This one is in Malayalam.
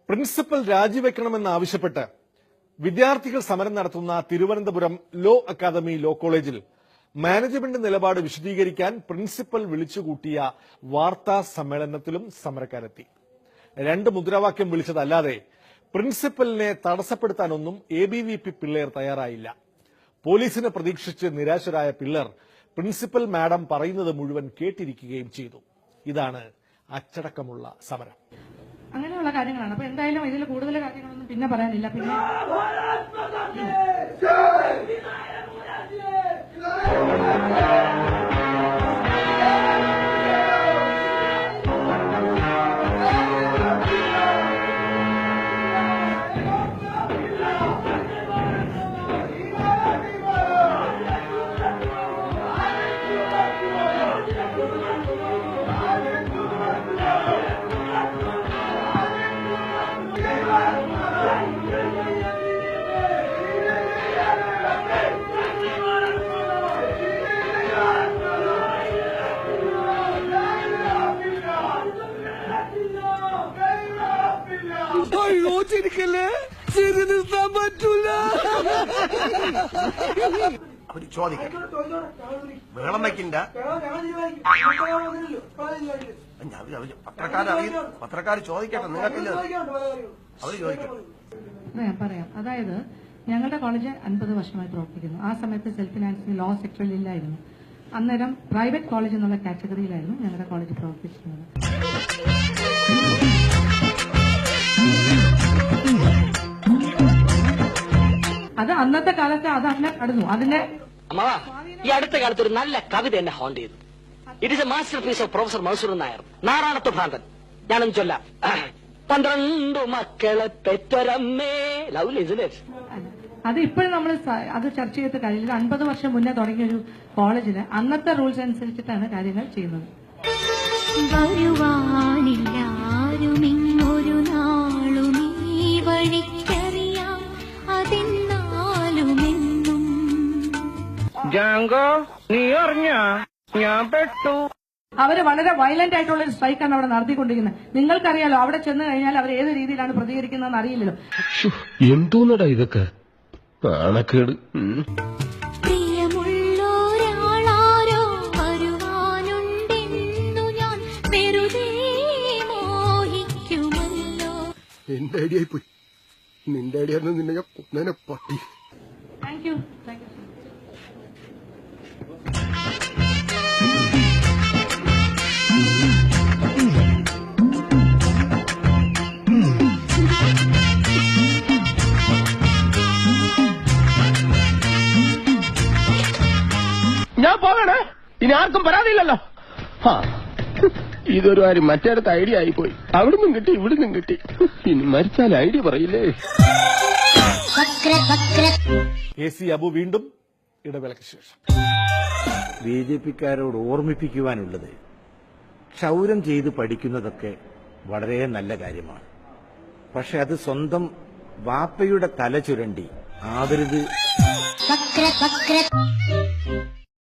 പ്രിൻസിപ്പൽ രാജിവെക്കണമെന്നാവശ്യപ്പെട്ട് വിദ്യാർത്ഥികൾ സമരം നടത്തുന്ന തിരുവനന്തപുരം ലോ അക്കാദമി ലോ കോളേജിൽ മാനേജ്മെന്റ് നിലപാട് വിശദീകരിക്കാൻ പ്രിൻസിപ്പൽ വിളിച്ചുകൂട്ടിയ വാർത്താ സമ്മേളനത്തിലും സമരക്കാരെത്തി. 2 മുദ്രാവാക്യം വിളിച്ചതല്ലാതെ പ്രിൻസിപ്പലിനെ തടസ്സപ്പെടുത്താനൊന്നും ABVP പിള്ളേർ തയ്യാറായില്ല. പോലീസിനെ പ്രതീക്ഷിച്ച് നിരാശരായ പിള്ളേർ പ്രിൻസിപ്പൽ മാഡം പറയുന്നത് മുഴുവൻ കേട്ടിരിക്കുകയും ചെയ്തു. ഇതാണ് അച്ചടക്കമുള്ള സമരം. അങ്ങനെയുള്ള കാര്യങ്ങളാണ്. അപ്പൊ എന്തായാലും ഇതിൽ കൂടുതൽ കാര്യങ്ങളൊന്നും പിന്നെ പറയാനില്ല. പിന്നെ അവര് ചോദിക്കട്ടെ, വെള്ളം വയ്ക്കണ്ട. പത്രക്കാർ ചോദിക്കട്ടെ, നിങ്ങൾക്കില്ല, അവര് ചോദിക്കട്ടെ. ഞാൻ പറയാം. അതായത് ഞങ്ങളുടെ കോളേജ് 50 വർഷമായി പ്രവർത്തിക്കുന്നു. ആ സമയത്ത് സെൽഫ് ഫിനാൻസിംഗ് ലോ സെക്ടറിൽ ഇല്ലായിരുന്നു. അന്നേരം പ്രൈവറ്റ് കോളേജ് എന്നുള്ള കാറ്റഗറിയിലായിരുന്നു ഞങ്ങളുടെ കോളേജ് പ്രവർത്തിച്ചിരുന്നത്. അത് അന്നത്തെ കാലത്ത് അത് അങ്ങനെ കടന്നു. അതിന്റെ ഈ അടുത്ത കാലത്ത് ഒരു നല്ല കവിത എന്നെ ഹോണ്ട് ചെയ്തു. It is a masterpiece of professor Mansoor Nair, Naranathu Bhranthan. ഞാനൊന്ന് ചൊല്ലാം. 12 മക്കളെ പെറ്റൊരമ്മേ. Lovely ഇസ്ന്റ് it? അത് ഇപ്പോഴും നമ്മൾ അത് ചർച്ച ചെയ്തിട്ട് കാര്യമില്ല. 50 വർഷം മുന്നേ തുടങ്ങിയ ഒരു കോളേജിന് അന്നത്തെ റൂൾസ് അനുസരിച്ചിട്ടാണ് കാര്യങ്ങൾ ചെയ്യുന്നത്. അവര് വളരെ വയലന്റ് ആയിട്ടുള്ള ഒരു സ്ട്രൈക്കാണ് അവിടെ നടത്തിക്കൊണ്ടിരിക്കുന്നത്. നിങ്ങൾക്കറിയാലോ, അവിടെ ചെന്ന് കഴിഞ്ഞാൽ അവർ ഏത് രീതിയിലാണ് പ്രതികരിക്കുന്നതെന്ന് അറിയില്ലല്ലോ. എന്തോന്നടാ ഇതൊക്കെ നാണക്കേട്. എന്റെ ഐഡിയ പോയി. നിന്റെ ഐഡിയ നിന്നെ ഞാൻ കൊന്നേനെ പട്ടി. Thank you. ഞാൻ പോകണേ, ഇനി ആർക്കും പരാതിയില്ലല്ലോ. ഇതൊരു കാര്യം മറ്റേടത്ത് ഐഡിയ ആയിപ്പോയി. അവിടുന്നും കിട്ടി ഇവിടുന്നും കിട്ടി. ഇനി മരിച്ചാൽ ഐഡിയ പറയില്ലേ. AC അബു വീണ്ടും ഇടവേളയ്ക്ക് ശേഷം. BJPക്കാരോട് ഓർമ്മിപ്പിക്കുവാനുള്ളത്, ക്ഷൗരം ചെയ്ത് പഠിക്കുന്നതൊക്കെ വളരെ നല്ല കാര്യമാണ്. പക്ഷെ അത് സ്വന്തം വാപ്പയുടെ തല ചുരണ്ടി ആവരുത്.